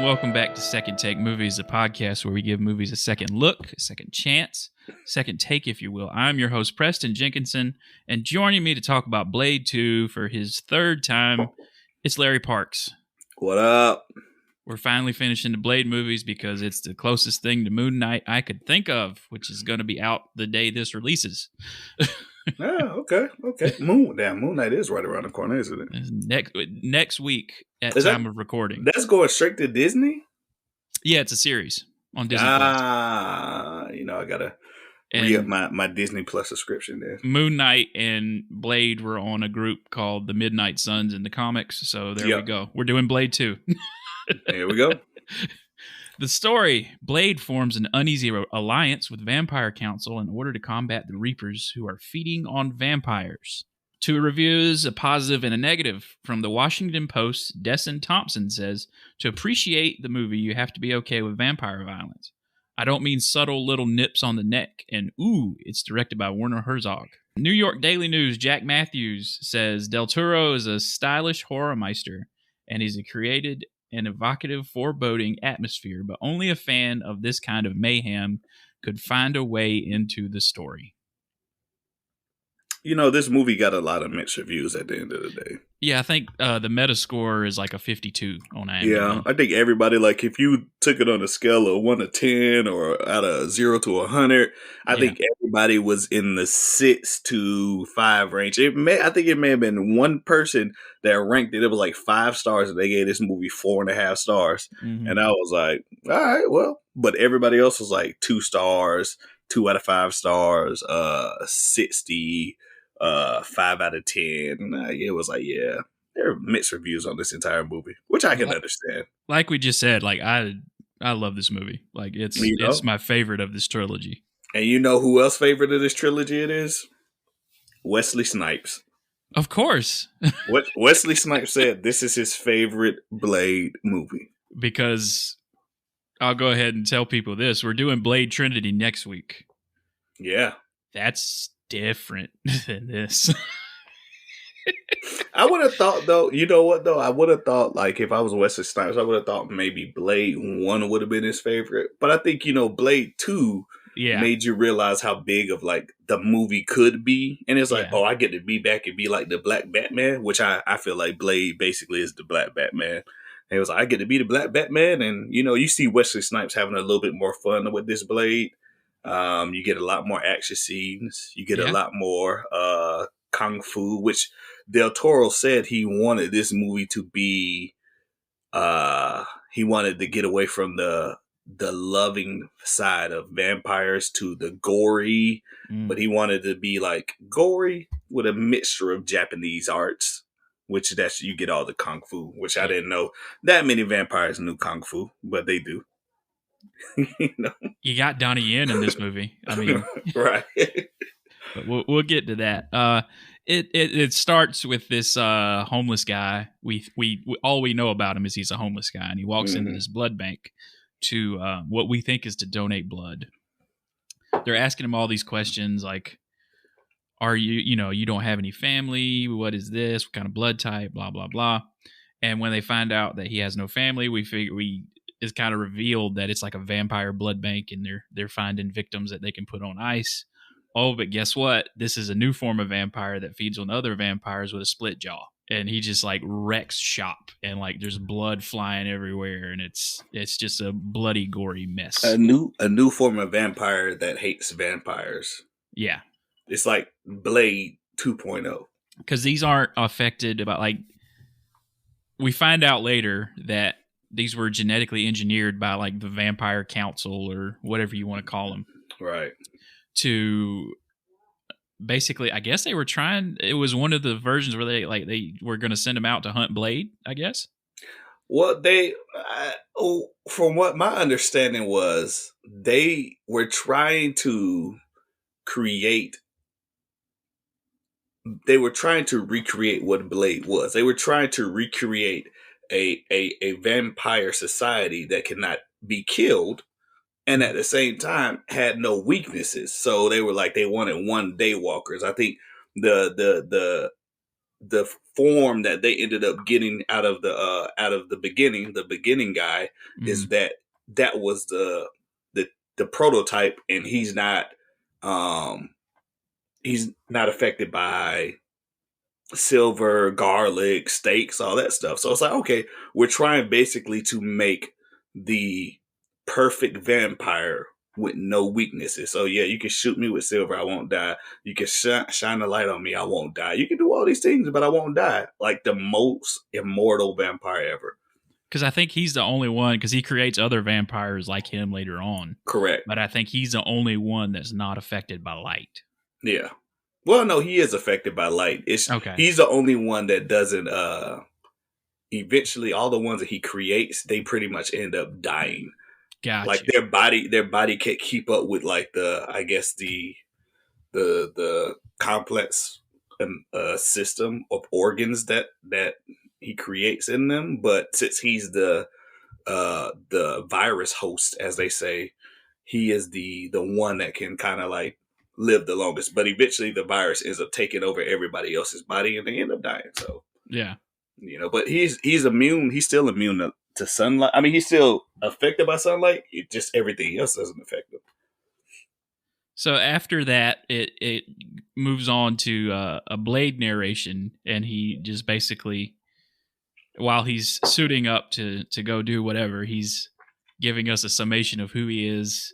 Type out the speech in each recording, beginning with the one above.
and welcome back to Second Take Movies, a podcast where we give movies a second look, a second chance, second take, if you will. I'm your host, Preston Jenkinson, and joining me to talk about Blade 2 for his third time, it's Larry Parks. What up? We're finally finishing the Blade movies because it's the closest thing to Moon Knight I could think of, which is going to be out the day this releases. Okay. Moon Knight is right around the corner, isn't it? Next week at time of recording. That's going straight to Disney? Yeah, it's a series on Disney+. I gotta re-up my Disney Plus subscription there. Moon Knight and Blade were on a group called the Midnight Suns in the comics, so there we go. We're doing Blade 2. Here we go. The story: Blade forms an uneasy alliance with Vampire Council in order to combat the Reapers who are feeding on vampires. Two reviews, a positive and a negative. From the Washington Post, Desson Thompson says, to appreciate the movie, you have to be okay with vampire violence. I don't mean subtle little nips on the neck, and ooh, it's directed by Werner Herzog. New York Daily News, Jack Matthews says, Del Toro is a stylish horror meister, and he's created an evocative, foreboding atmosphere, but only a fan of this kind of mayhem could find a way into the story. You know, this movie got a lot of mixed reviews at the end of the day. Yeah, I think the Metascore is like a 52 on IMDb. Yeah, I think everybody, like, if you took it on a scale of 1 to 10 or out of 0 to 100, I think everybody was in the 6 to 5 range. I think it may have been one person that ranked it. It was like 5 stars, and they gave this movie 4.5 stars. Mm-hmm. And I was like, all right, well. But everybody else was like 2 stars, 2 out of 5 stars, 60. 5 out of 10. It was like, yeah, there are mixed reviews on this entire movie, which I can understand. Like we just said, like I love this movie. Like it's my favorite of this trilogy. And you know who else favorite of this trilogy it is? Wesley Snipes. Of course. What Wesley Snipes said this is his favorite Blade movie. Because I'll go ahead and tell people this. We're doing Blade Trinity next week. Yeah. That's different than this. I would have thought, though, you know what, though? I would have thought, like, if I was Wesley Snipes, I would have thought maybe Blade 1 would have been his favorite. But I think, Blade 2 made you realize how big of, like, the movie could be. And it's like, oh, I get to be back and be like the Black Batman, which I feel like Blade basically is the Black Batman. And it was like, I get to be the Black Batman. And, you see Wesley Snipes having a little bit more fun with this Blade. You get a lot more action scenes. You get a lot more kung fu, which Del Toro said he wanted this movie to be. He wanted to get away from the loving side of vampires to the gory, but he wanted to be like gory with a mixture of Japanese arts, which you get all the kung fu, which I didn't know that many vampires knew kung fu, but they do. You got Donnie Yen in this movie. I mean, right. But we'll get to that. It starts with this homeless guy. We all we know about him is he's a homeless guy, and he walks into this blood bank to what we think is to donate blood. They're asking him all these questions like, "Are you don't have any family? What is this? What kind of blood type? Blah blah blah." And when they find out that he has no family, it's kind of revealed that it's like a vampire blood bank, and they're finding victims that they can put on ice. Oh, but guess what? This is a new form of vampire that feeds on other vampires with a split jaw. And he just like wrecks shop, and like there's blood flying everywhere, and it's just a bloody, gory mess. A new form of vampire that hates vampires. Yeah. It's like Blade 2.0. Because these aren't affected by, like, we find out later that these were genetically engineered by like the Vampire Council or whatever you want to call them. Right. To basically, I guess they were trying, it was one of the versions where they were going to send them out to hunt Blade, I guess. Well, from what my understanding was, they were trying to recreate what Blade was. They were trying to recreate a vampire society that cannot be killed, and at the same time had no weaknesses. So they were like, they wanted one day walkers. I think the the form that they ended up getting out of the beginning guy is that was the prototype, and um he's not affected by silver, garlic, steaks, all that stuff. So it's like, okay, we're trying basically to make the perfect vampire with no weaknesses. So yeah, you can shoot me with silver, I won't die. You can shine a light on me, I won't die. You can do all these things, but I won't die. Like the most immortal vampire ever. Because I think he's the only one, because he creates other vampires like him later on. Correct. But I think he's the only one that's not affected by light. Yeah. Well, no, he is affected by light. He's the only one that doesn't. Eventually, all the ones that he creates, they pretty much end up dying. Gotcha. Like their body can't keep up with like I guess the complex system of organs that he creates in them. But since he's the virus host, as they say, he is the one that can kind of like live the longest. But eventually the virus ends up taking over everybody else's body and they end up dying. So yeah, but he's immune. He's still immune to sunlight. I mean, he's still affected by sunlight. Just everything else doesn't affect him. So after that, it moves on to a Blade narration, and he just basically, while he's suiting up to go do whatever, he's giving us a summation of who he is.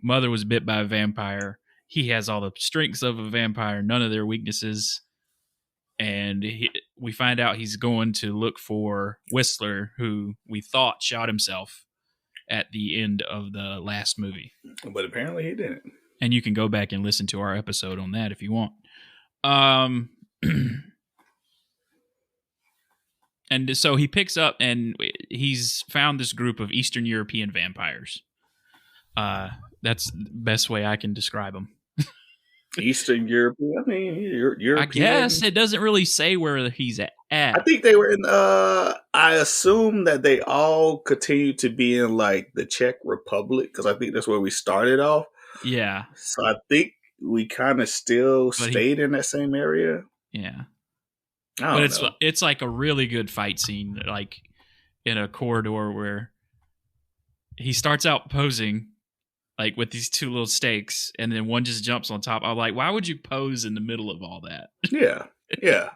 Mother was bit by a vampire. He has all the strengths of a vampire, none of their weaknesses. And we find out he's going to look for Whistler, who we thought shot himself at the end of the last movie. But apparently he didn't. And you can go back and listen to our episode on that if you want. And so he picks up, and he's found this group of Eastern European vampires. That's the best way I can describe them. Eastern European. I mean, European. I guess it doesn't really say where he's at. I think they were in. I assume that they all continue to be in like the Czech Republic, because I think that's where we started off. Yeah. So I think we kind of still stayed in that same area. Yeah. But it's like a really good fight scene, like in a corridor where he starts out posing like with these two little stakes, and then one just jumps on top. I'm like, why would you pose in the middle of all that? Yeah. Yeah.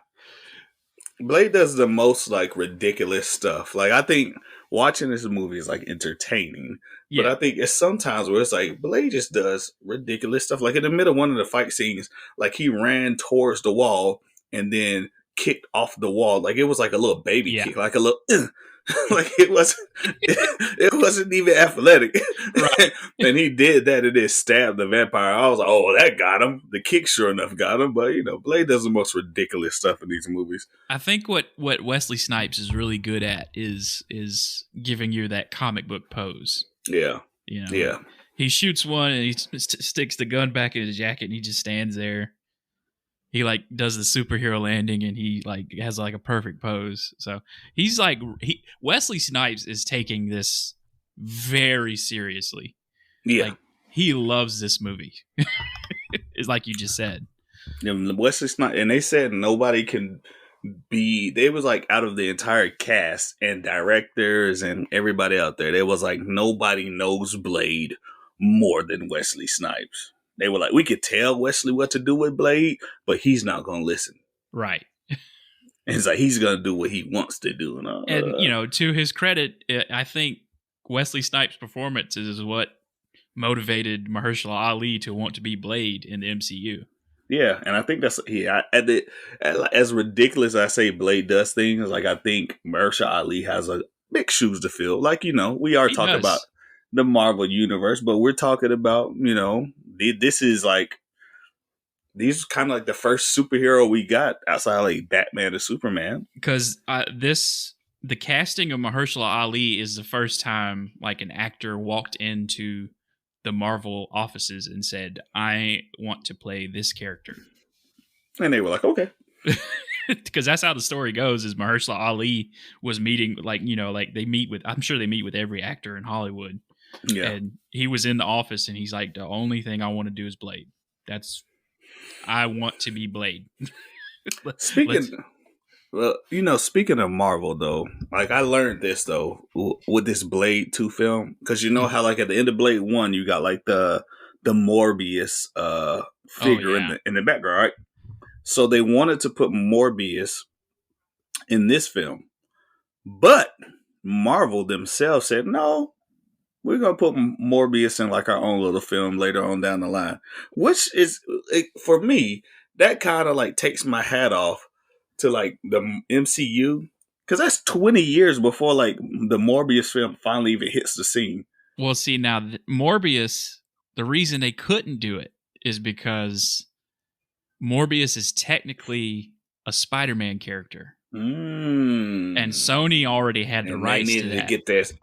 Blade does the most like ridiculous stuff. Like I think watching this movie is like entertaining, but I think it's sometimes where it's like Blade just does ridiculous stuff. Like in the middle of one of the fight scenes, like he ran towards the wall and then kicked off the wall. Like it was like a little baby kick, like a little like it wasn't even athletic. Right. And he did that and then stabbed the vampire. I was like, oh, that got him. The kick sure enough got him. But Blade does the most ridiculous stuff in these movies. I think what Wesley Snipes is really good at is giving you that comic book pose. Yeah. Yeah. He shoots one and he sticks the gun back in his jacket and he just stands there. He like does the superhero landing and he like has like a perfect pose. So he's like Wesley Snipes is taking this very seriously. Yeah, like, he loves this movie. It's like you just said. Wesley Snipes, and they said nobody can be. They was like out of the entire cast and directors and everybody out there. They was like nobody knows Blade more than Wesley Snipes. They were like, we could tell Wesley what to do with Blade, but he's not going to listen. Right. And it's like, he's going to do what he wants to do. And to his credit, I think Wesley Snipes' performance is what motivated Mahershala Ali to want to be Blade in the MCU. Yeah, and I think that's, as ridiculous as I say Blade does things, like I think Mahershala Ali has a big shoes to fill. Like, we are talking about the Marvel universe, but we're talking about, this is like, these kind of like the first superhero we got outside of like Batman and Superman. Because the casting of Mahershala Ali is the first time like an actor walked into the Marvel offices and said, I want to play this character. And they were like, okay. Because that's how the story goes, is Mahershala Ali was meeting, I'm sure they meet with every actor in Hollywood. Yeah. And he was in the office and he's like, the only thing I want to do is Blade. I want to be Blade. Well, speaking of Marvel, though, like I learned this though with this Blade 2 film, because you know how like at the end of Blade 1, you got like the Morbius Oh figure in yeah. the background, right? So they wanted to put Morbius in this film, but Marvel themselves said no. We're gonna put Morbius in like our own little film later on down the line, which is for me that kind of like takes my hat off to like the MCU, because that's 20 years before like the Morbius film finally even hits the scene. Well, see now, Morbius. The reason they couldn't do it is because Morbius is technically a Spider-Man character, and Sony already had the And they rights to needed to that. get this.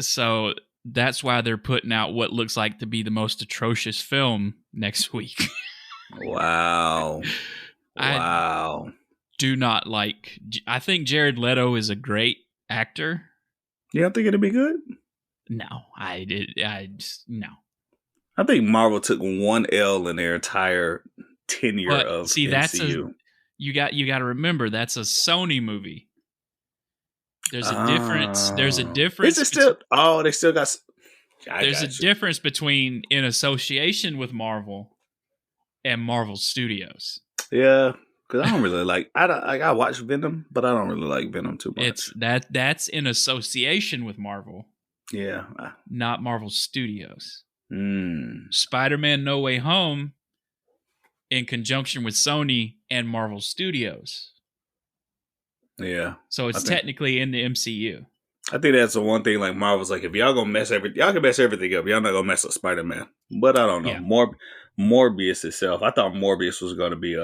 So that's why they're putting out what looks like to be the most atrocious film next week. Wow. Wow. I do not like. I think Jared Leto is a great actor. You don't think it'd be good? No, no. I think Marvel took one L in their entire tenure But of see, MCU. you got to remember that's a Sony movie. There's a difference. There's a difference. Is it still? Oh, they still got. There's a difference between in association with Marvel and Marvel Studios. Yeah, because I don't really like. I watch Venom, but I don't really like Venom too much. It's that's in association with Marvel. Yeah, not Marvel Studios. Spider-Man: No Way Home in conjunction with Sony and Marvel Studios. Yeah. So it's technically in the MCU. I think that's the one thing. Like Marvel's like, if y'all gonna mess everything, y'all can mess everything up. Y'all not gonna mess up Spider-Man. But I don't know. Yeah. Morbius itself. I thought Morbius was gonna be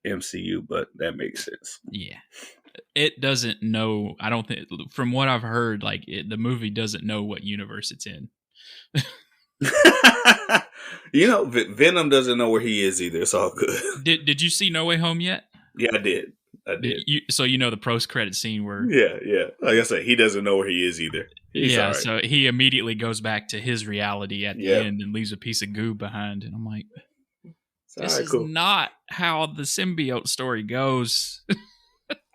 MCU, but that makes sense. Yeah. It doesn't know. I don't think. From what I've heard, like the movie doesn't know what universe it's in. Venom doesn't know where he is either. It's all good. Did you see No Way Home yet? Yeah, I did. So the post-credit scene where yeah. Like I said, he doesn't know where he is either. He's all right. So he immediately goes back to his reality at the end and leaves a piece of goo behind. And I'm like, this is not how the symbiote story goes.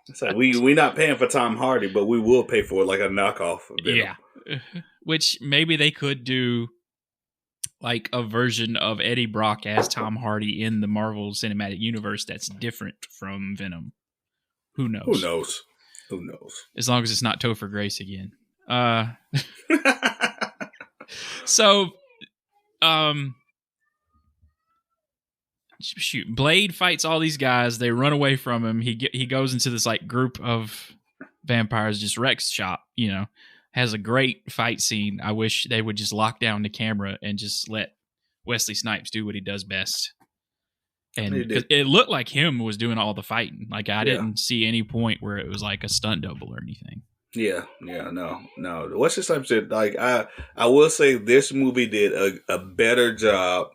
It's like we not paying for Tom Hardy, but we will pay for it like a knockoff of Venom. Yeah. Which maybe they could do like a version of Eddie Brock as Tom Hardy in the Marvel Cinematic Universe that's different from Venom. Who knows? Who knows? As long as it's not Topher Grace again. So, shoot, Blade fights all these guys. They run away from him. He goes into this like group of vampires, just wrecks shop. Has a great fight scene. I wish they would just lock down the camera and just let Wesley Snipes do what he does best. And it looked like him was doing all the fighting. Like I didn't see any point where it was like a stunt double or anything. Yeah, no. Wesley Snipes did like I will say this movie did a better job,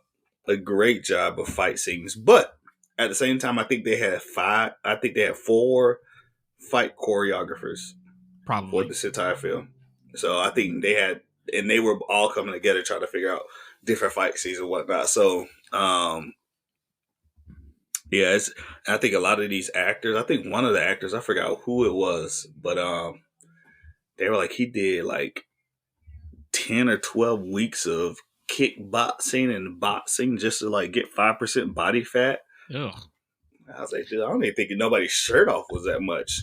a great job of fight scenes. But at the same time, I think they had 4 fight choreographers probably for this entire film. So I think they were all coming together trying to figure out different fight scenes and whatnot. So yeah, I think a lot of these actors, I think one of the actors, I forgot who it was, but they were like, he did like 10 or 12 weeks of kickboxing and boxing just to like get 5% body fat. Ugh. I was like, dude, I don't even think nobody's shirt off was that much.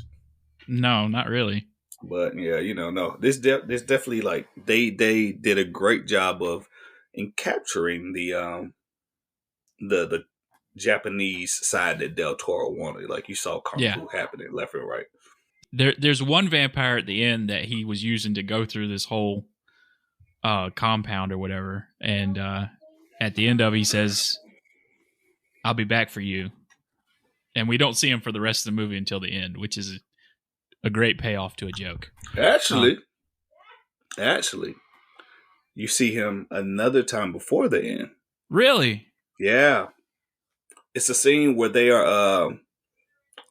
No, not really. But yeah, no, this definitely like they did a great job of capturing the Japanese side that Del Toro wanted. Like you saw kung fu happening left and right. There's one vampire at the end that he was using to go through this whole compound or whatever, and at the end of it, he says, "I'll be back for you," and we don't see him for the rest of the movie until the end, which is a great payoff to a joke. Actually, you see him another time before the end. Really? Yeah. It's a scene where they are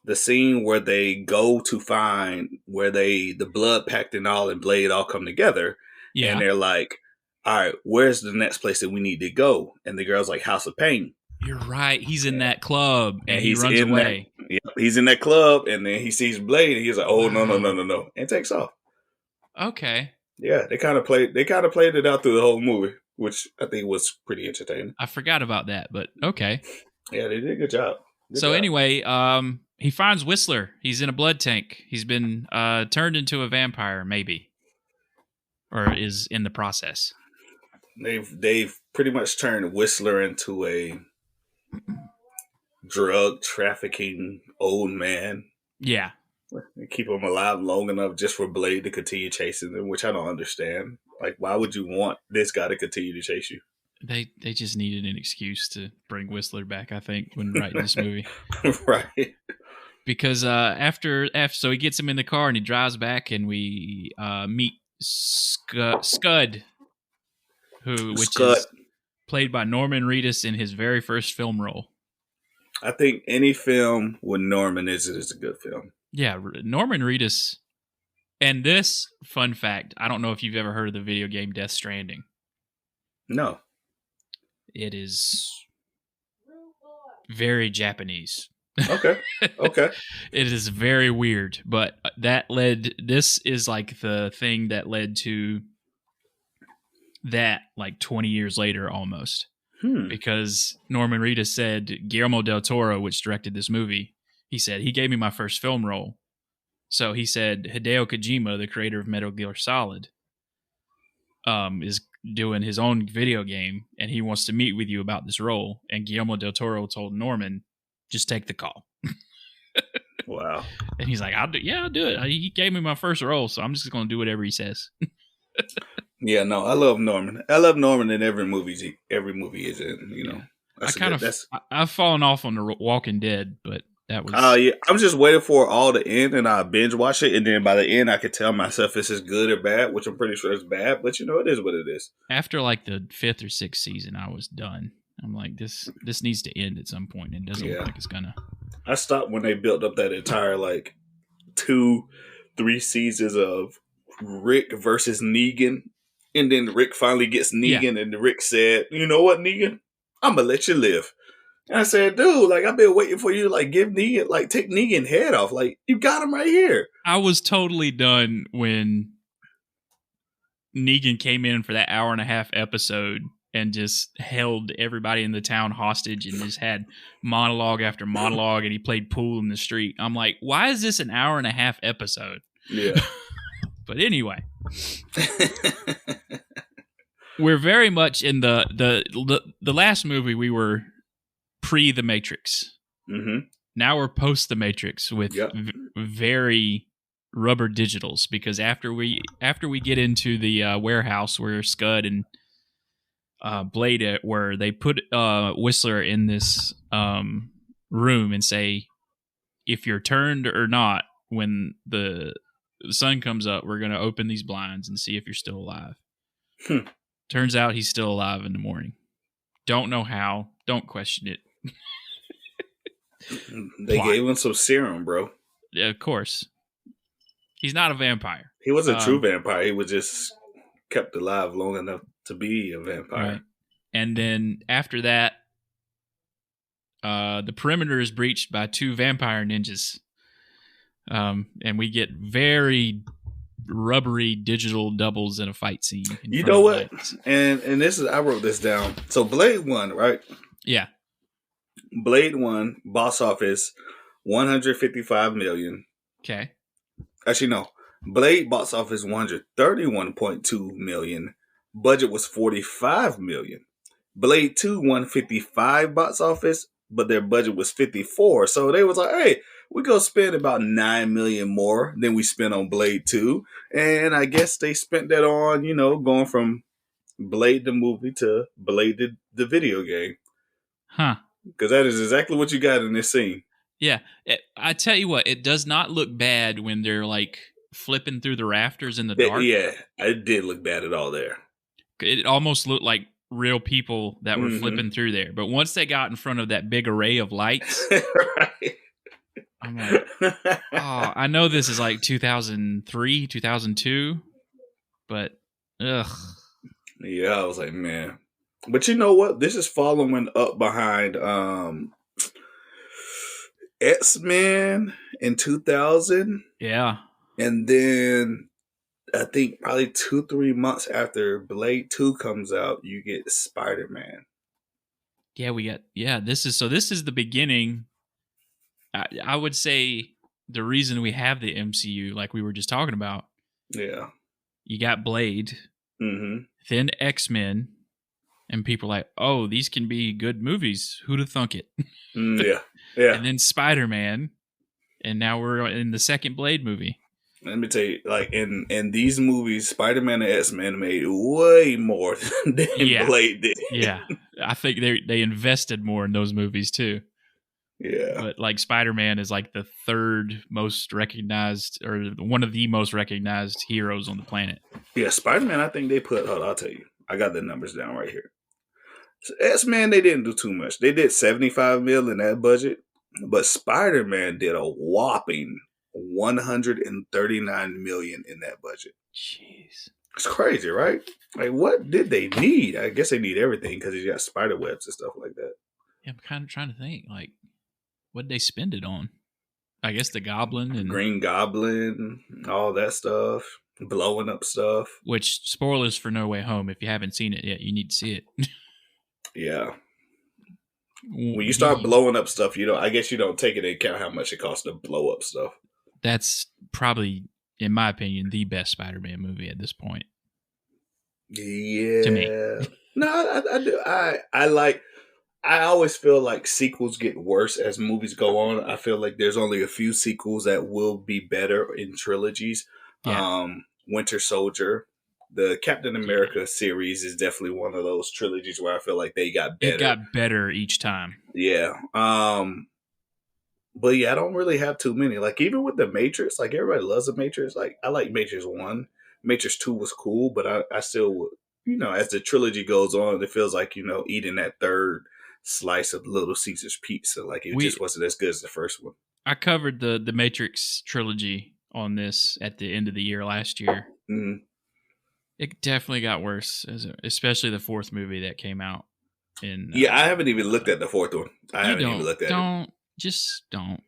the scene where they go to find where the blood pact and all and Blade all come together. Yeah. And they're like, all right, where's the next place that we need to go? And the girl's like, House of Pain. You're right. He's in that club and he he's runs in away. he's in that club, and then he sees Blade, and he's like, "Oh, Wow. no," and takes off. Okay. Yeah, they kind of played it out through the whole movie, which I think was pretty entertaining. I forgot about that, but okay. Yeah, they did a good job. Anyway, he finds Whistler. He's in a blood tank. He's been turned into a vampire, maybe, or is in the process. They've pretty much turned Whistler into a drug trafficking old man. Yeah. They keep him alive long enough just for Blade to continue chasing them, which I don't understand. Like, why would you want this guy to continue to chase you? They just needed an excuse to bring Whistler back, I think, when writing this movie. Right. Because after so he gets him in the car and he drives back, and we meet Scud, which is played by Norman Reedus in his very first film role. I think any film with Norman is a good film. Yeah, Norman Reedus. And this, fun fact, I don't know if you've ever heard of the video game Death Stranding. No. It is very Japanese. Okay. It is very weird, but this is like the thing that led to that like 20 years later almost. Because Norman Reedus said Guillermo del Toro, which directed this movie, he said, he gave me my first film role. So he said Hideo Kojima, the creator of Metal Gear Solid, is doing his own video game, and he wants to meet with you about this role. And Guillermo del Toro told Norman, just take the call. Wow. And he's like, I'll do it. He gave me my first role, so I'm just going to do whatever he says. Yeah, no, I love Norman. I love Norman in every movie he's in, you know. I've fallen off on The Walking Dead, but that was... yeah, I'm just waiting for all to end, and I binge watch it, and then by the end, I could tell myself if it's good or bad, which I'm pretty sure it's bad, but you know, it is what it is. After like the 5th or 6th season, I was done. I'm like, this needs to end at some point, and it doesn't look like it's gonna. I stopped when they built up that entire like 2-3 seasons of Rick versus Negan. And then Rick finally gets Negan, and Rick said, "You know what, Negan? I'm gonna let you live." And I said, "Dude, like I've been waiting for you to like give Negan, like take Negan head off. Like you got him right here." I was totally done when Negan came in for that 1.5-hour episode and just held everybody in the town hostage and just had monologue after monologue, and he played pool in the street. I'm like, why is this an 1.5-hour episode? Yeah. But anyway. We're very much in the last movie. We were pre The Matrix. Mm-hmm. Now we're post The Matrix with very rubber digitals, because after we get into the warehouse where Scud and Blade where they put Whistler in this room and say, if you're turned or not when the sun comes up, we're going to open these blinds and see if you're still alive. Turns out he's still alive in the morning. Don't know how. Don't question it. They gave him some serum, bro. Yeah, of course. He's not a vampire. He was a true vampire. He was just kept alive long enough to be a vampire. Right. And then after that, the perimeter is breached by 2 vampire ninjas. And we get very rubbery digital doubles in a fight scene. You know what? And this is, I wrote this down. So Blade 1, right? Yeah. Blade 1 box office $155 million. Okay. Actually, no. Blade box office $131.2 million. Budget was $45 million. Blade 2 $155 box office, but their budget was $54. So they was like, hey, we go spend about $9 million more than we spent on Blade 2. And I guess they spent that on, you know, going from Blade the movie to Blade the video game. Huh. Because that is exactly what you got in this scene. Yeah. I tell you what, it does not look bad when they're like flipping through the rafters in the dark. Yeah, it did look bad at all there. It almost looked like real people that were flipping through there. But once they got in front of that big array of lights, right. I'm like, oh, I know this is like 2003, 2002, but ugh. Yeah, I was like, man. But you know what? This is following up behind X-Men in 2000. Yeah. And then I think probably 2-3 months after Blade 2 comes out, you get Spider-Man. Yeah, this is the beginning. I would say the reason we have the MCU, like we were just talking about. Yeah. You got Blade, then X-Men, and people are like, oh, these can be good movies. Who'd have thunk it? Yeah. Yeah. And then Spider-Man, and now we're in the second Blade movie. Let me tell you, like in these movies, Spider-Man and X-Men made way more than Blade did. Yeah, I think they invested more in those movies too. Yeah, but like Spider-Man is like the third most recognized, or one of the most recognized heroes on the planet. Yeah, Spider-Man. I think they put. Hold on, I'll tell you. I got the numbers down right here. So X-Men, they didn't do too much. They did $75 million in that budget, but Spider-Man did a whopping $139 million in that budget. Jeez, it's crazy, right? Like, what did they need? I guess they need everything because he's got spider webs and stuff like that. Yeah, I'm kind of trying to think, like, what'd they spend it on? I guess the Goblin and Green Goblin, all that stuff, blowing up stuff. Which, spoilers for No Way Home. If you haven't seen it yet, you need to see it. Yeah. When you start blowing up stuff, I guess you don't take into account how much it costs to blow up stuff. That's probably, in my opinion, the best Spider-Man movie at this point. Yeah. To me. No, I do. I always feel like sequels get worse as movies go on. I feel like there's only a few sequels that will be better in trilogies. Yeah. Winter Soldier, the Captain America series is definitely one of those trilogies where I feel like they got better. It got better each time. Yeah. But yeah, I don't really have too many. Like, even with the Matrix, like, everybody loves the Matrix. Like, I like Matrix 1. Matrix 2 was cool, but I still would, as the trilogy goes on, it feels like, eating that third slice of Little Caesar's pizza. Like, it just wasn't as good as the first one. I covered the Matrix trilogy on this at the end of the year last year. Mm-hmm. It definitely got worse, especially the fourth movie that came out. I haven't even looked at the fourth one. I haven't even looked at it. Just don't.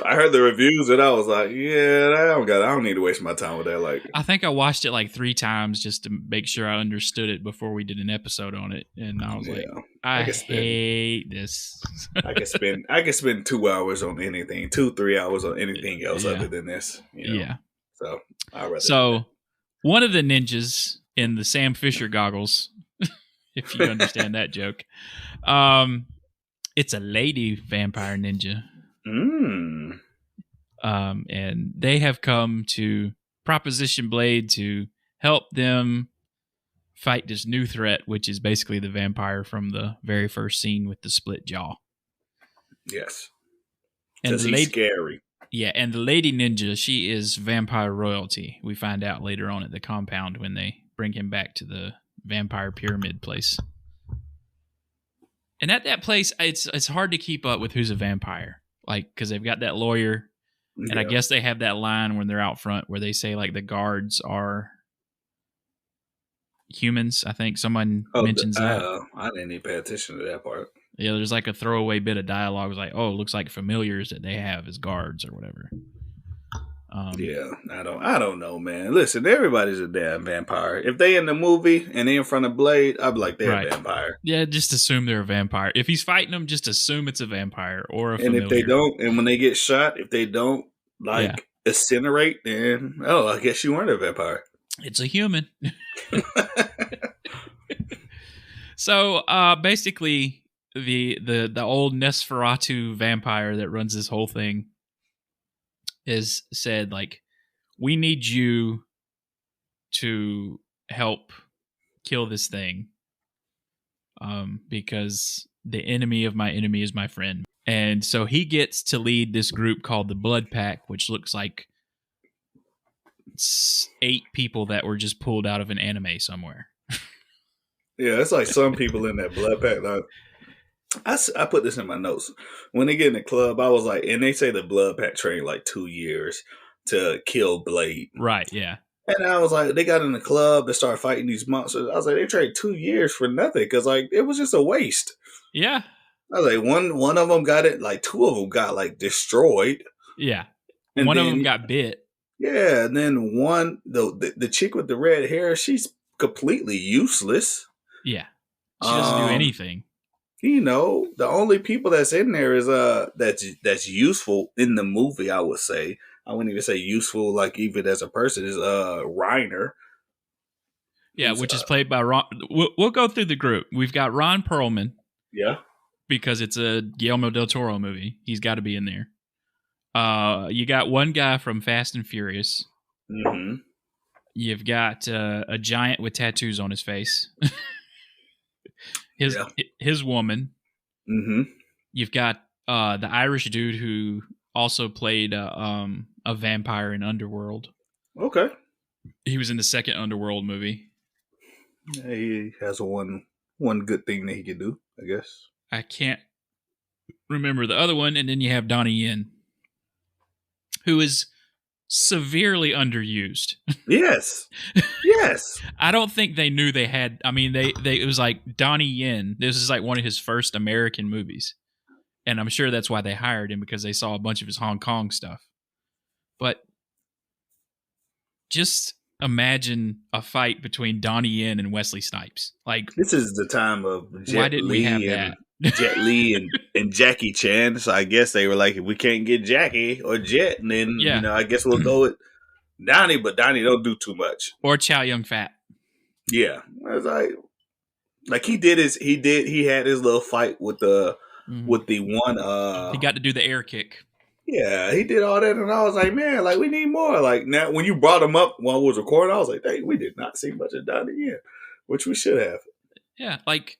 I heard the reviews and I was like, yeah, I don't need to waste my time with that. Like, I think I watched it like 3 times just to make sure I understood it before we did an episode on it. And I was like, I hate this. I could spend 2 hours on anything, 2-3 hours on anything else other than this. Yeah. So I'd rather. So one of the ninjas in the Sam Fisher goggles, if you understand that joke, it's a lady vampire ninja. And they have come to Proposition Blade to help them fight this new threat, which is basically the vampire from the very first scene with the split jaw. Yes. And he's scary. Yeah, and the lady ninja, she is vampire royalty. We find out later on at the compound when they bring him back to the vampire pyramid place. And at that place, it's hard to keep up with who's a vampire. Like, because they've got that lawyer, and I guess they have that line when they're out front where they say, like, the guards are humans. I think someone mentions that. I didn't even pay attention to that part. Yeah, there's like a throwaway bit of dialogue. It's like, oh, it looks like familiars that they have as guards or whatever. Yeah, I don't know, man. Listen, everybody's a damn vampire. If they in the movie and they in front of Blade, I'd be like, they're a vampire. Yeah, just assume they're a vampire. If he's fighting them, just assume it's a vampire or a familiar. And if they don't, and when they get shot, if they don't incinerate, then I guess you weren't a vampire. It's a human. So basically, the old Nosferatu vampire that runs this whole thing is said, like, we need you to help kill this thing because the enemy of my enemy is my friend. And so he gets to lead this group called the Blood Pack, which looks like 8 people that were just pulled out of an anime somewhere. Yeah, it's like some people in that Blood Pack. Like, I put this in my notes. When they get in the club, I was like, and they say the Blood Pack trained like 2 years to kill Blade. Right, yeah. And I was like, they got in the club, they started fighting these monsters. I was like, they traded 2 years for nothing because like it was just a waste. Yeah. I was like, one of them got it, like two of them got like destroyed. Yeah. And One of them then got bit. yeah, and then one the chick with the red hair, she's completely useless. Yeah. She doesn't do anything. You know, the only people that's in there is that's useful in the movie, I would say. I wouldn't even say useful like even as a person is Reiner. Yeah, which is played by Ron. We'll go through the group. We've got Ron Perlman. Yeah. Because it's a Guillermo del Toro movie. He's got to be in there. You got one guy from Fast and Furious. Mm-hmm. You've got a giant with tattoos on his face. His woman. Mm-hmm. You've got the Irish dude who also played a vampire in Underworld. Okay. He was in the second Underworld movie. He has one good thing that he can do, I guess. I can't remember the other one. And then you have Donnie Yen, who is severely underused. Yes. Yes. I don't think they knew they had. I mean, they it was like Donnie Yen. This is like one of his first American movies, and I'm sure that's why they hired him because they saw a bunch of his Hong Kong stuff. But just imagine a fight between Donnie Yen and Wesley Snipes. Like, this is the time of why didn't we have that? Jet Li and Jackie Chan. So I guess they were like, if we can't get Jackie or Jet, then you know, I guess we'll go with Donnie. But Donnie don't do too much. Or Chow Yun Fat. Yeah, I was like he had his little fight with the one. He got to do the air kick. Yeah, he did all that, and I was like, man, like we need more. Like now, when you brought him up while we was recording, I was like, dang, we did not see much of Donnie Yen, which we should have. Yeah, like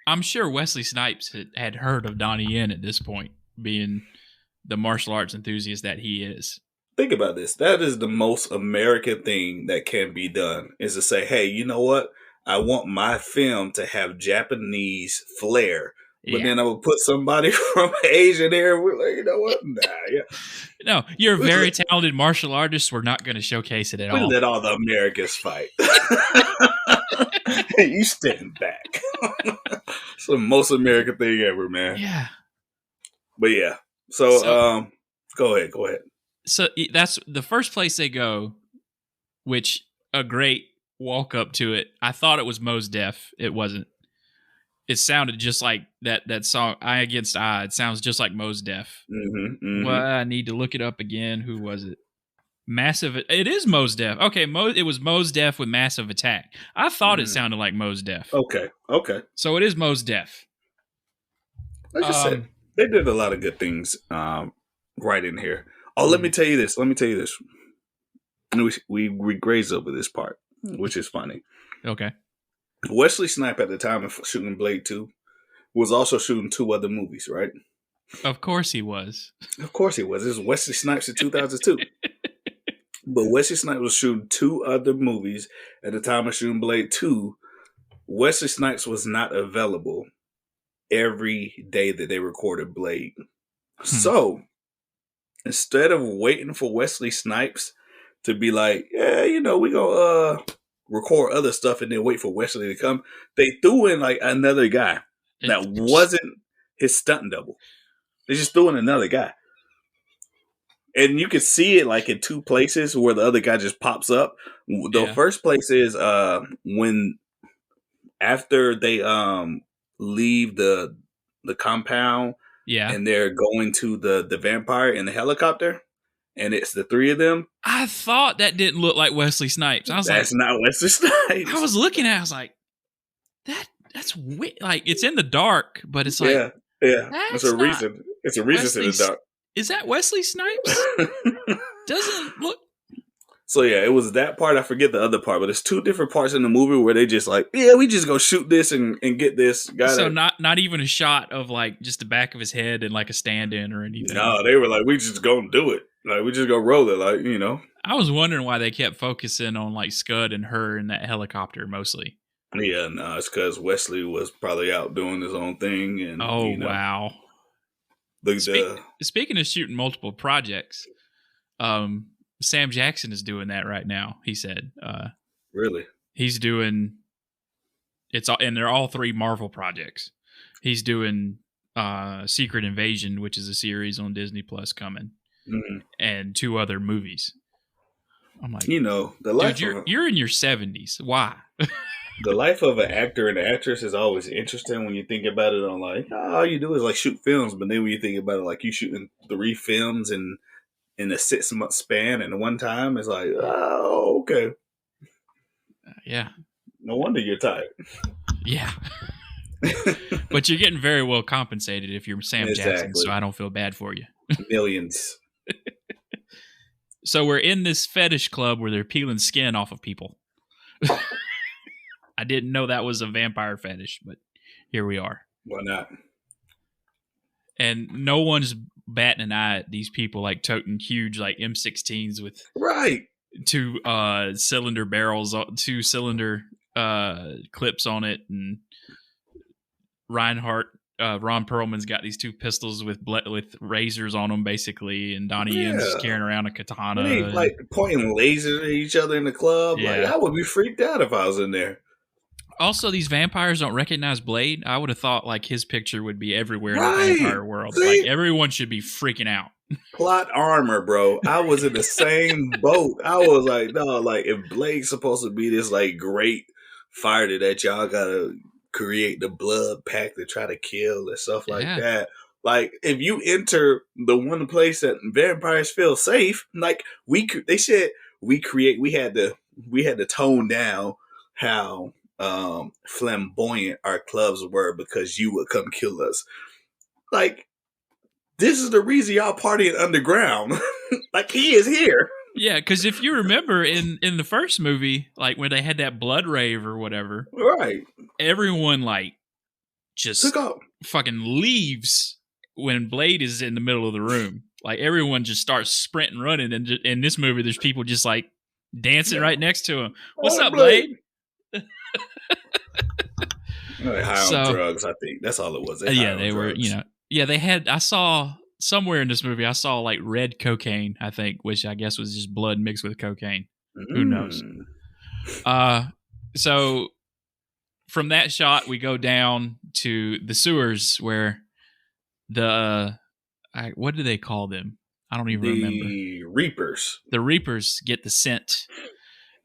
I'm sure Wesley Snipes had heard of Donnie Yen at this point, being the martial arts enthusiast that he is. Think about this. That is the most American thing that can be done, is to say, hey, you know what? I want my film to have Japanese flair. But then I would put somebody from Asia there. We're like, you know what? Nah, yeah. No, you're a very talented martial artist. We're not going to showcase it at all. We let all the Americans fight. You stand back. It's the most American thing ever, man. Yeah. But yeah. So go ahead. So that's the first place they go, which a great walk up to it. I thought it was Mos Def. It wasn't. It sounded just like that song, Eye Against Eye. It sounds just like Mos Def. Mm-hmm, mm-hmm. Well, I need to look it up again. Who was it? Massive. It is Mos Def. Okay, it was Mos Def with Massive Attack. I thought it sounded like Mos Def. Okay. So it is Mos Def. Like I said, they did a lot of good things right in here. Oh, let me tell you this. We grazed over this part, which is funny. Okay. Wesley Snipes at the time of shooting Blade 2 was also shooting 2 other movies, right? Of course he was. Of course he was. This was Wesley Snipes in 2002. But Wesley Snipes was shooting 2 other movies at the time of shooting Blade 2. Wesley Snipes was not available every day that they recorded Blade. So, instead of waiting for Wesley Snipes to be like, yeah, you know, we gonna record other stuff and then wait for Wesley to come, they threw in like another guy that wasn't his stunt double. They just threw in another guy. And you could see it like in 2 places where the other guy just pops up. The first place is when after they leave the compound and they're going to the vampire in the helicopter, and it's the 3 of them. I thought that didn't look like Wesley Snipes. I was That's not Wesley Snipes. I was looking at it, I was like, that's weird. Like, it's in the dark, but it's like, yeah. It's a reason. It's a reason in the dark. Is that Wesley Snipes? Doesn't look. So yeah, it was that part. I forget the other part, but it's 2 different parts in the movie where they just like, yeah, we just go shoot this and get this. So not even a shot of like just the back of his head and like a stand-in or anything. No, they were like, we just gonna do it. Like, we just go roll it. Like, you know. I was wondering why they kept focusing on like Scud and her in that helicopter mostly. Yeah, no, it's because Wesley was probably out doing his own thing. And wow. Speaking of shooting multiple projects, Sam Jackson is doing that right now. He said, really, he's doing it's all, and they're all 3 Marvel projects. He's doing Secret Invasion, which is a series on Disney Plus coming, and 2 other movies. I'm like, the life dude, you're in your 70s. Why? The life of an actor and actress is always interesting when you think about it. On like, all you do is like shoot films, but then when you think about it, like you shooting 3 films in a 6-month span, and one time it's like, oh, okay, yeah. No wonder you're tired. Yeah. But you're getting very well compensated if you're Sam Jackson, so I don't feel bad for you. Millions. So we're in this fetish club where they're peeling skin off of people. I didn't know that was a vampire fetish, but here we are. Why not? And no one's batting an eye at these people like toting huge like M16s with 2 cylinder barrels, 2 cylinder clips on it, and Ron Perlman's got these 2 pistols with razors on them, basically, and Donnie Yen's carrying around a katana. They like pointing lasers at each other in the club. Yeah. Like, I would be freaked out if I was in there. Also, these vampires don't recognize Blade. I would have thought like his picture would be everywhere in the vampire world. See? Like everyone should be freaking out. Plot armor, bro. I was in the same boat. I was like, no, like if Blade's supposed to be this like great fighter that y'all gotta create the blood pack to try to kill and stuff like that. Like if you enter the one place that vampires feel safe, like we had to tone down how flamboyant our clubs were because you would come kill us. Like, this is the reason y'all partying underground. Like, he is here. Yeah, because if you remember in the first movie, like when they had that blood rave or whatever, right? Everyone like just fucking leaves when Blade is in the middle of the room. Like everyone just starts sprinting, running, and in this movie, there's people just like dancing right next to him. What's up, Blade? High on drugs, I think that's all it was. They were, they had. I saw somewhere in this movie, I saw like red cocaine, I think, which I guess was just blood mixed with cocaine. Who knows? So from that shot, we go down to the sewers where what do they call them? I don't even remember. The Reapers. The Reapers get the scent,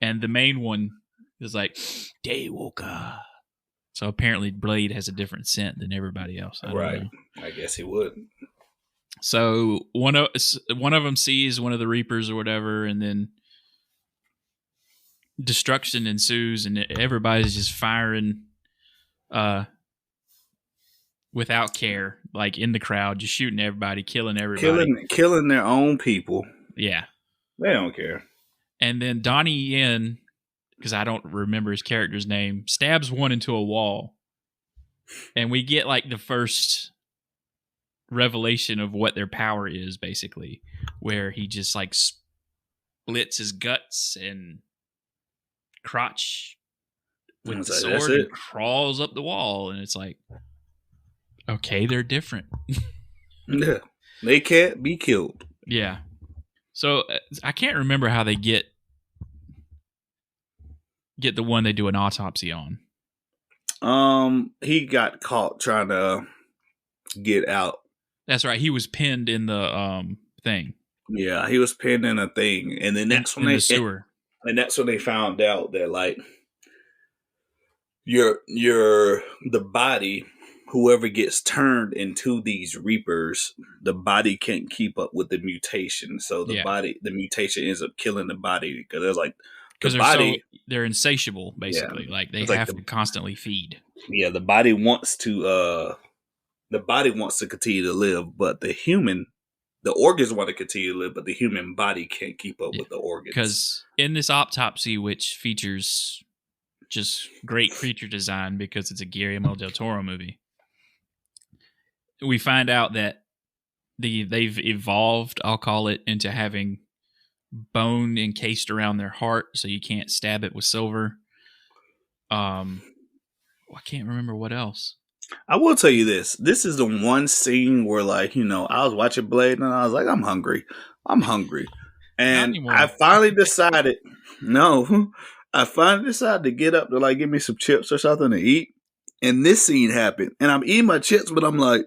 and the main one is like Daywalker. So apparently Blade has a different scent than everybody else. I don't know. I guess he would. So one of them sees one of the Reapers or whatever, and then destruction ensues, and everybody's just firing without care, like in the crowd, just shooting everybody, killing everybody. Killing their own people. Yeah. They don't care. And then Donnie Yen, because I don't remember his character's name, stabs one into a wall. And we get like the first revelation of what their power is, basically, where he just like splits his guts and crotch with the sword and crawls up the wall. And it's like, okay, they're different. Yeah, they can't be killed. Yeah. So I can't remember how they get the one they do an autopsy on. He got caught trying to get out. That's right. He was pinned in the thing. Yeah, he was pinned in a thing, and then that's when the sewer. And that's when they found out that like the body, whoever gets turned into these Reapers, the body can't keep up with the mutation. So the mutation ends up killing the body because there's like because they're insatiable, basically. Yeah. Like they have to constantly feed. Yeah, the body wants to continue to live, but the organs want to continue to live, but the human body can't keep up with the organs. Because in this autopsy, which features just great creature design because it's a Guillermo del Toro movie, we find out that they've evolved, I'll call it, into having bone encased around their heart so you can't stab it with silver. I can't remember what else. I will tell you this. This is the one scene where, like, I was watching Blade and I was like, I'm hungry. And I anymore. finally decided, no, I finally decided to get up to like give me some chips or something to eat. And this scene happened. And I'm eating my chips, but I'm like,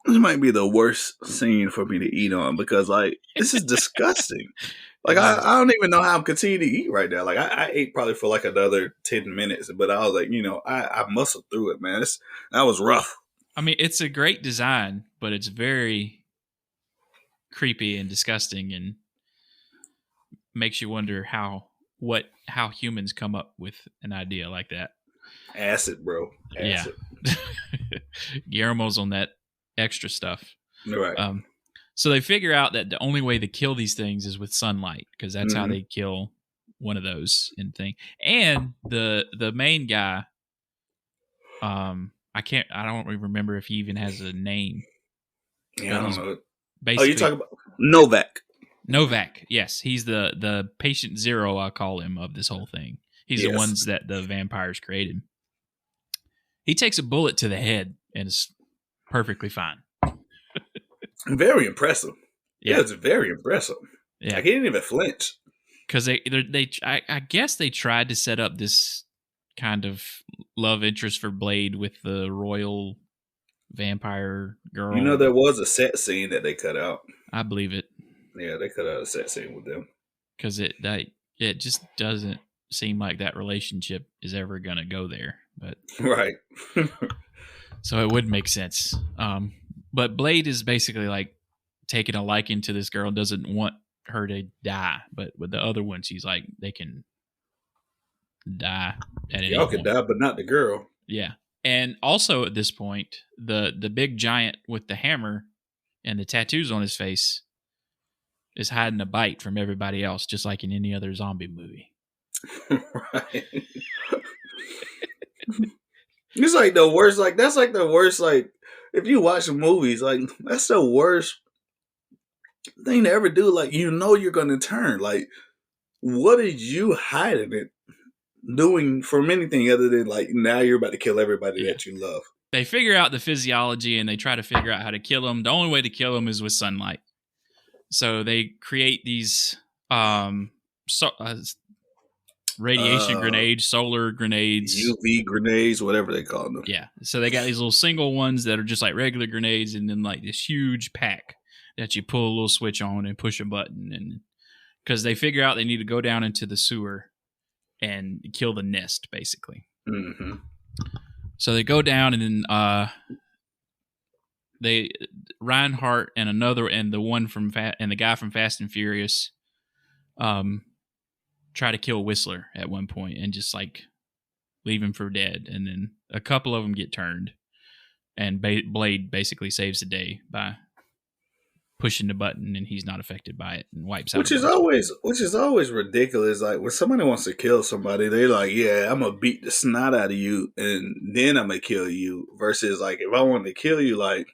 this might be the worst scene for me to eat on because like this is disgusting. Like I don't even know how I'm continuing to eat right now. Like I ate probably for like another 10 minutes, but I was like, I muscled through it, man. That was rough. I mean, it's a great design, but it's very creepy and disgusting and makes you wonder how humans come up with an idea like that. Acid, bro. Acid. Yeah. Guillermo's on that extra stuff. Right. So they figure out that the only way to kill these things is with sunlight because that's how they kill one of those thing. And the main guy, I don't even remember if he even has a name. Yeah, I don't know. Basically, you talking about Novak? Novak, yes, he's the patient zero, I call him, of this whole thing. He's the ones that the vampires created. He takes a bullet to the head and is perfectly fine. Very impressive. Yeah, it's very impressive. Yeah, like, he didn't even flinch. Because I guess they tried to set up this kind of love interest for Blade with the royal vampire girl. There was a set scene that they cut out. I believe it. Yeah, they cut out a set scene with them. Because it just doesn't seem like that relationship is ever going to go there. But right. So it would make sense. But Blade is basically like taking a liking to this girl and doesn't want her to die. But with the other ones, he's like, they can die at any Y'all point. can die, but not the girl. Yeah. And also at this point, the big giant with the hammer and the tattoos on his face is hiding a bite from everybody else, just like in any other zombie movie. Right. It's like the worst, like, that's like the worst, like, if you watch movies, like, that's the worst thing to ever do. Like, you're going to turn. Like, what are you hiding it doing from anything other than, like, now you're about to kill everybody that you love? They figure out the physiology and they try to figure out how to kill them. The only way to kill them is with sunlight. So they create these radiation grenades, solar grenades, UV grenades, whatever they call them. Yeah. So they got these little single ones that are just like regular grenades, and then like this huge pack that you pull a little switch on and push a button, and because they figure out they need to go down into the sewer and kill the nest, basically. Mm-hmm. So they go down, and then Reinhardt and the guy from Fast and Furious, try to kill Whistler at one point and just like leave him for dead, and then a couple of them get turned, and Blade basically saves the day by pushing the button, and he's not affected by it and wipes out. Which is always ridiculous. Like when somebody wants to kill somebody, they're like, "Yeah, I'm gonna beat the snot out of you, and then I'm gonna kill you." Versus like, if I wanted to kill you, like,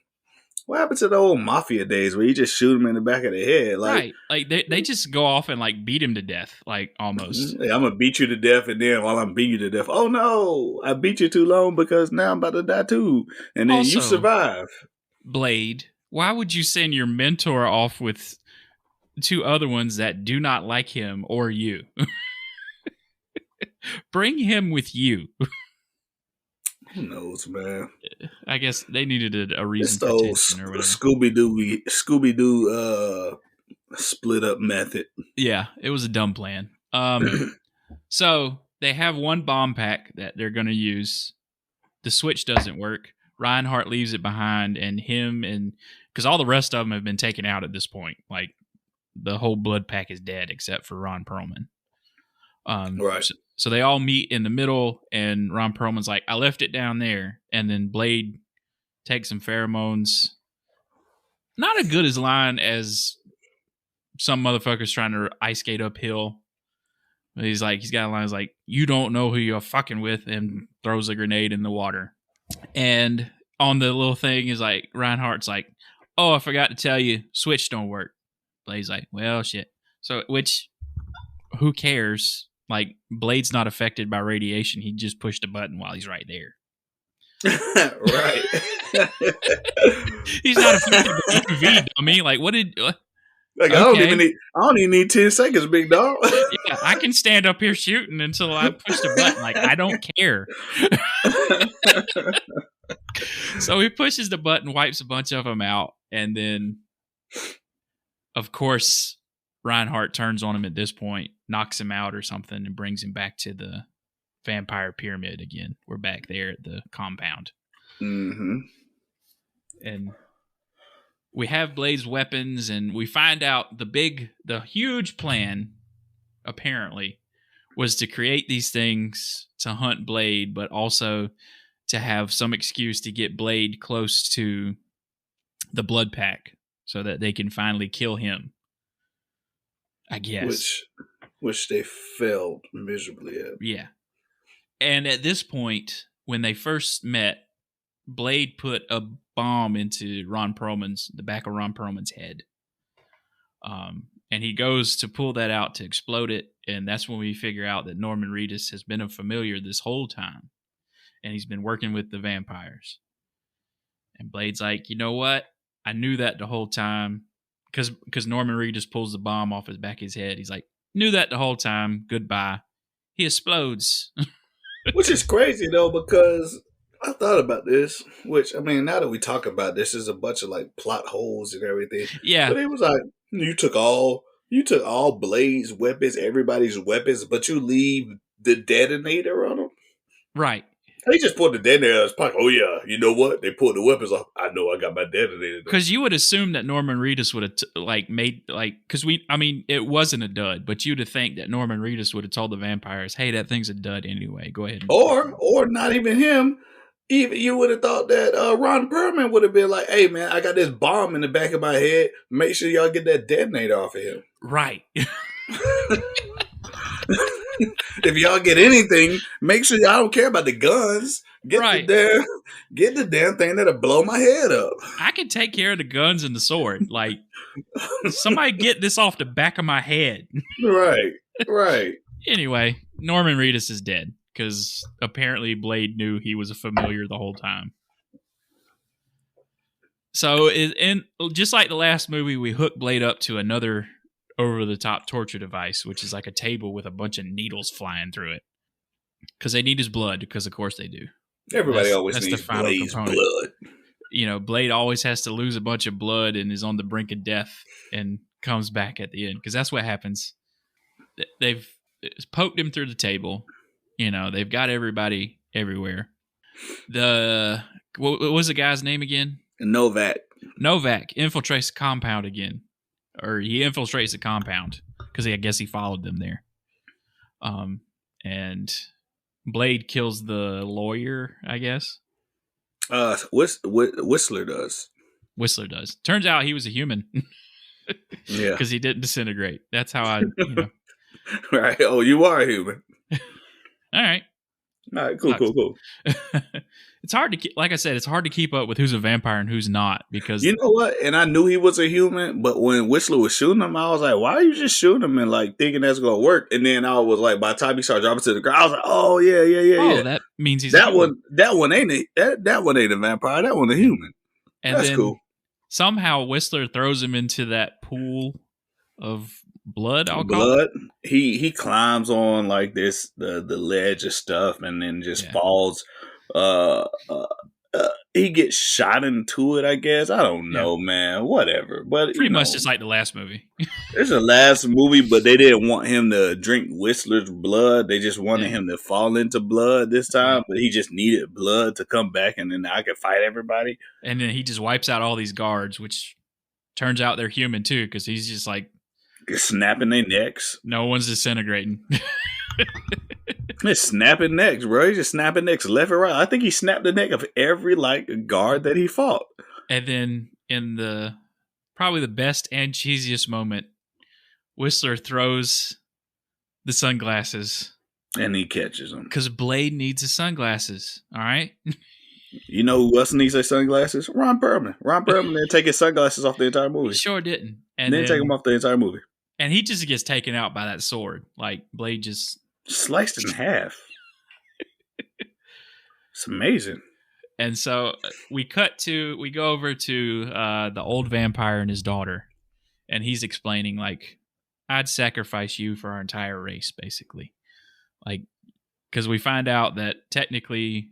what happened to the old mafia days where you just shoot him in the back of the head? Like, right. Like they just go off and like beat him to death, like almost. Yeah, I'm gonna beat you to death, and then while I'm beating you to death, oh no, I beat you too long because now I'm about to die too, and then also, you survive. Blade, why would you send your mentor off with two other ones that do not like him or you? Bring him with you. Who knows, man? I guess they needed a reason for attention or whatever. Scooby Doo split up method. Yeah, it was a dumb plan. So they have one bomb pack that they're going to use. The switch doesn't work. Reinhardt leaves it behind, and because all the rest of them have been taken out at this point. Like the whole blood pack is dead except for Ron Perlman. Right. So they all meet in the middle, and Ron Perlman's like, I left it down there. And then Blade takes some pheromones. Not as good as line as some motherfuckers trying to ice skate uphill. But he's got a line that's like, you don't know who you're fucking with, and throws a grenade in the water. And on the little thing is like, Reinhardt's like, oh, I forgot to tell you, switch don't work. Blade's like, well, shit. So, who cares? Like, Blade's not affected by radiation. He just pushed a button while he's right there. Right. He's not affected by UV, dummy. Like, what? Like Okay. I don't even need 10 seconds, big dog. Yeah, I can stand up here shooting until I push the button. Like, I don't care. So he pushes the button, wipes a bunch of them out, and then, of course, Reinhardt turns on him at this point, knocks him out or something, and brings him back to the vampire pyramid again. We're back there at the compound. Mm-hmm. And we have Blade's weapons, and we find out the huge plan, apparently, was to create these things to hunt Blade, but also to have some excuse to get Blade close to the Blood Pack so that they can finally kill him. I guess. Which they failed miserably at. Yeah. And at this point, when they first met, Blade put a bomb into the back of Ron Perlman's head. And he goes to pull that out to explode it, and that's when we figure out that Norman Reedus has been a familiar this whole time, and he's been working with the vampires. And Blade's like, you know what? I knew that the whole time, because Norman Reedus pulls the bomb off his back of his head. He's like, knew that the whole time. Goodbye. He explodes. Which is crazy, though, because I thought about this, which, I mean, now that we talk about this, is a bunch of, like, plot holes and everything. Yeah. But it was like, you took all Blade's weapons, everybody's weapons, but you leave the detonator on them? Right. He just put the detonator in his pocket. Oh, yeah, you know what? They pulled the weapons off. I know I got my detonator. Because you would assume that Norman Reedus would have, because it wasn't a dud, but you'd have think that Norman Reedus would have told the vampires, hey, that thing's a dud anyway. Go ahead. Or not even him. Even you would have thought that Ron Perlman would have been like, hey, man, I got this bomb in the back of my head. Make sure y'all get that detonator off of him. Right. If y'all get anything, make sure y'all don't care about the guns. Get the damn thing that'll blow my head up. I can take care of the guns and the sword. Like, somebody get this off the back of my head. Right. Anyway, Norman Reedus is dead because apparently Blade knew he was a familiar the whole time. So, just like the last movie, we hook Blade up to another over-the-top torture device, which is like a table with a bunch of needles flying through it. Because they need his blood, because of course they do. Everybody always needs Blade's blood. You know, Blade always has to lose a bunch of blood and is on the brink of death and comes back at the end. Because that's what happens. They've poked him through the table. You know, they've got everybody everywhere. What was the guy's name again? Novak infiltrates the compound again. Or he infiltrates the compound because I guess he followed them there. And Blade kills the lawyer, I guess. Whistler does. Whistler does. Turns out he was a human. Yeah. Because he didn't disintegrate. That's how I, Right. Oh, you are a human. All right. Cool. It's hard to, like I said, it's hard to keep up with who's a vampire and who's not because you know what? And I knew he was a human, but when Whistler was shooting him, I was like, "Why are you just shooting him and like thinking that's gonna work?" And then I was like, by the time he started dropping to the ground, I was like, "Oh yeah." Oh, that means he's that one. That one ain't a vampire. That one a human." And that's then cool. Somehow Whistler throws him into that pool of blood. Blood. He climbs on like this the ledge of stuff and then just falls. He gets shot into it, I guess. I don't know, man. Whatever. But pretty much just like the last movie. It's the last movie, but they didn't want him to drink Whistler's blood. They just wanted him to fall into blood this time, but he just needed blood to come back, and then I could fight everybody. And then he just wipes out all these guards, which turns out they're human too, because he's just like snapping their necks. No one's disintegrating. He's snapping necks, bro. He's just snapping necks left and right. I think he snapped the neck of every guard that he fought. And then in probably the best and cheesiest moment, Whistler throws the sunglasses. And he catches them. Because Blade needs his sunglasses. All right? You know who else needs their sunglasses? Ron Perlman. Ron Perlman didn't take his sunglasses off the entire movie. He sure didn't. And then take them off the entire movie. And he just gets taken out by that sword. Like, Blade just sliced in half. It's amazing. And so we go over to the old vampire and his daughter. and he's explaining like, I'd sacrifice you for our entire race, basically, like, because we find out that technically,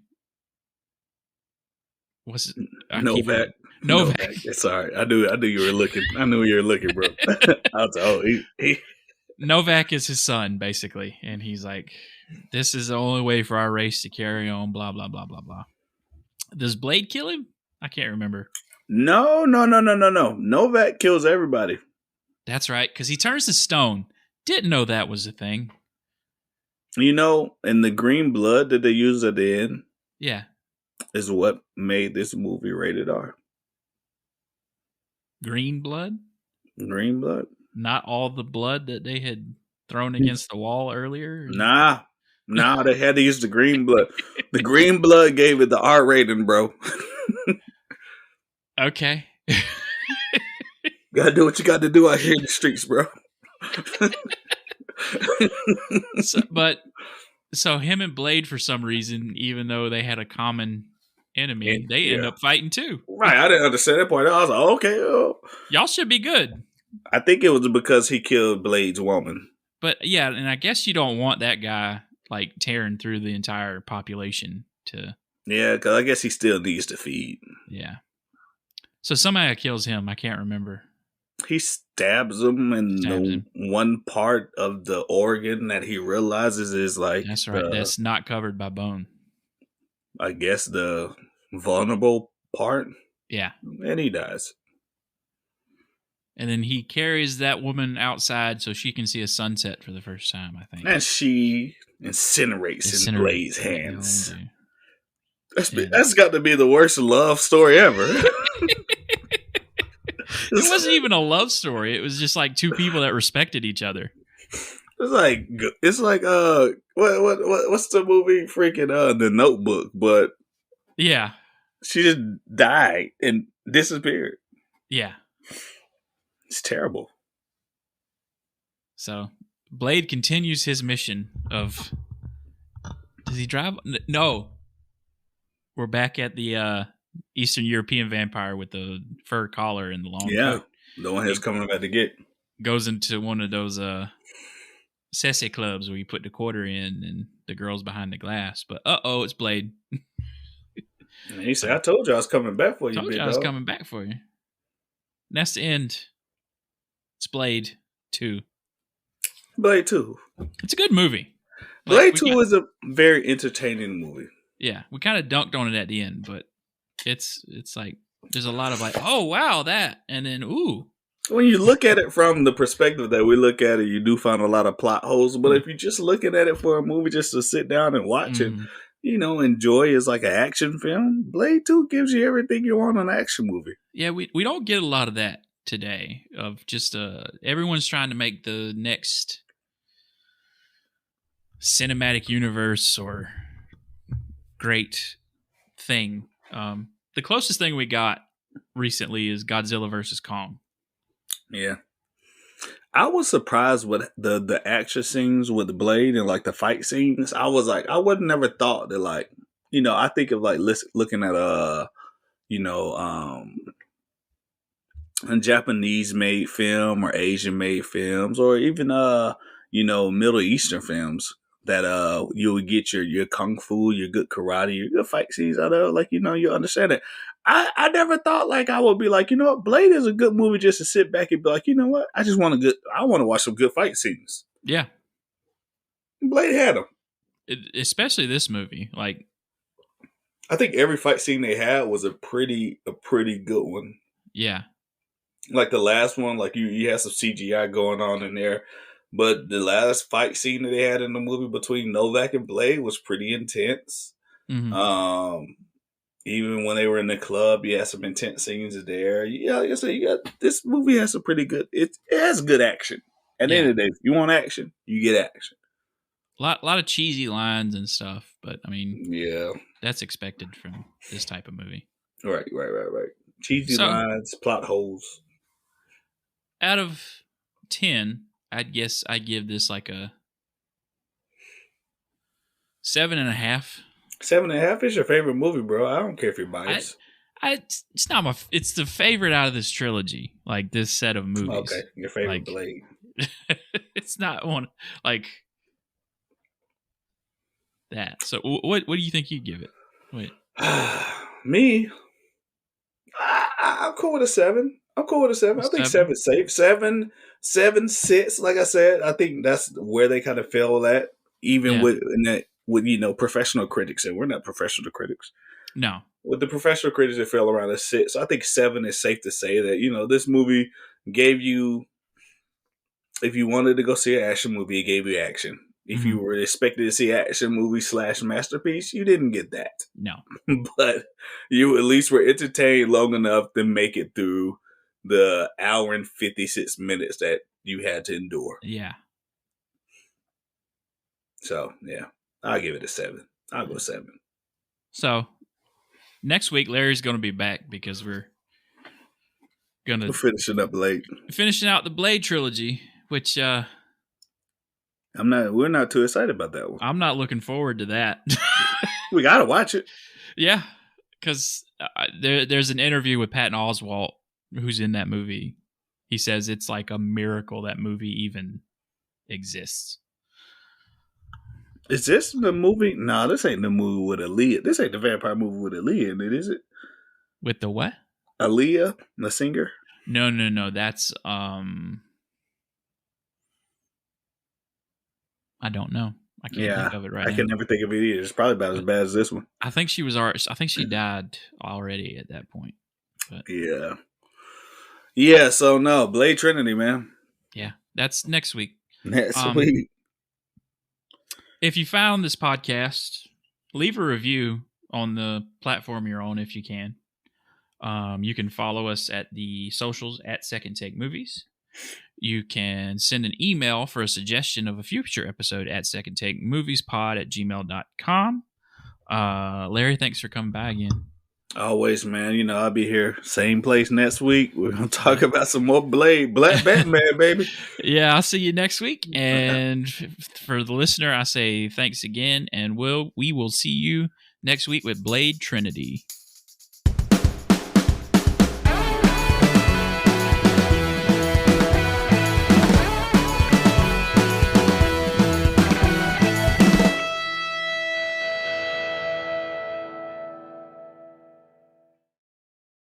what's it? I keep Novak. forgetting. Novak. Sorry, I knew you were looking. I knew you were looking, bro. I was he. Novak is his son, basically, and he's like, this is the only way for our race to carry on. Blah blah blah blah blah. Does Blade kill him? I can't remember. No. Novak kills everybody. That's right, because he turns to stone. Didn't know that was a thing. You know, and the green blood that they use at the end, yeah, is what made this movie rated R. Green blood? Green blood? Not all the blood that they had thrown against the wall earlier? Nah, they had to use the green blood. The green blood gave it the R rating, bro. Okay. Gotta do what you got to do out here in the streets, bro. So him and Blade, for some reason, even though they had a common enemy, they end up fighting too. Right, I didn't understand that part. I was like, okay. Y'all should be good. I think it was because he killed Blade's woman. But yeah, and I guess you don't want that guy like tearing through the entire population to... Yeah, because I guess he still needs to feed. Yeah. So somebody kills him. I can't remember. He stabs him in one part of the organ that he realizes is like... That's right. That's not covered by bone. I guess the vulnerable part. Yeah. And he dies. And then he carries that woman outside so she can see a sunset for the first time, I think. And she incinerates in Blade's hands. Yeah. That's got to be the worst love story ever. It wasn't even a love story. It was just like two people that respected each other. It's like what's the movie freaking The Notebook, but yeah, she just died and disappeared. Yeah. It's terrible. So Blade continues his mission of... Does he drive? No. We're back at the Eastern European vampire with the fur collar and the long coat. The one who's coming back to get. Goes into one of those Sese clubs where you put the quarter in and the girl's behind the glass. But it's Blade. And he said, I told you I was coming back for you, told you I was coming back for you. And that's the end. It's Blade 2. Blade 2. It's a good movie. Blade 2 is a very entertaining movie. Yeah, we kind of dunked on it at the end, but it's like there's a lot of like, oh wow, that, and then ooh. When you look at it from the perspective that we look at it, you do find a lot of plot holes. But if you're just looking at it for a movie just to sit down and watch it, enjoy as like an action film, Blade 2 gives you everything you want in an action movie. Yeah, we don't get a lot of that today. Of just everyone's trying to make the next cinematic universe or great thing. The closest thing we got recently is Godzilla vs. Kong. Yeah. I was surprised with the action scenes with the Blade and like the fight scenes. I was like, I would never thought that like, I think of like looking at a Japanese made film or Asian made films or even Middle Eastern films that you would get your kung fu, your good karate, your good fight scenes out of, like, you understand it. I never thought like I would be like, Blade is a good movie just to sit back and be like, you know what? I want to watch some good fight scenes. Yeah. Blade had them. Especially this movie. Like, I think every fight scene they had was a pretty good one. Yeah. Like the last one, like you had some CGI going on in there. But the last fight scene that they had in the movie between Novak and Blade was pretty intense. Mm-hmm. Even when they were in the club, you had some intense scenes there. Yeah, like I said, this movie has some pretty good. It has good action. At the end of the day, if you want action, you get action. A lot of cheesy lines and stuff, but I mean, yeah, that's expected from this type of movie. Right. Cheesy lines, plot holes. Out of 10. I'd guess I give this like a 7.5. 7.5 is your favorite movie, bro. I don't care if you're biased. It's not my. It's the favorite out of this trilogy. Like this set of movies. Okay, your favorite like, Blade. It's not one like that. So what do you think you'd give it? Wait. Me, I'm cool with a 7. I'm cool with a 7. I think 7's safe. 7 sits. Like I said, I think that's where they kind of fell at. Even with professional critics, and we're not professional critics. No. With the professional critics, it fell around a 6. So I think 7 is safe to say that this movie gave you. If you wanted to go see an action movie, it gave you action. If you were expected to see an action movie / masterpiece, you didn't get that. No. But you at least were entertained long enough to make it through the hour and 56 minutes that you had to endure. Yeah. So, yeah, I'll give it a 7. I'll go 7. So, next week, Larry's going to be back because we're finishing up Blade. Finishing out the Blade trilogy, which we're not too excited about that one. I'm not looking forward to that. We got to watch it. Yeah, because there's an interview with Patton Oswalt, who's in that movie. He says it's like a miracle that movie even exists. Is this the movie? No, this ain't the movie with Aaliyah. This ain't the vampire movie with Aaliyah in it, is it? With the what? Aaliyah, the singer? No. That's I don't know. I can't think of it right now. I can never think of it either. It's probably about as bad as this one. I think she died already at that point. But. Yeah. Yeah, so no, Blade Trinity, man. Yeah, that's next week. Next week. If you found this podcast, leave a review on the platform you're on if you can. You can follow us at the socials at Second Take Movies. You can send an email for a suggestion of a future episode at secondtakemoviespod@gmail.com. Larry, thanks for coming by again. Always, man. I'll be here, same place next week. We're going to talk about some more Blade. Black Batman, baby. Yeah, I'll see you next week. And for the listener, I say thanks again. And we will see you next week with Blade Trinity.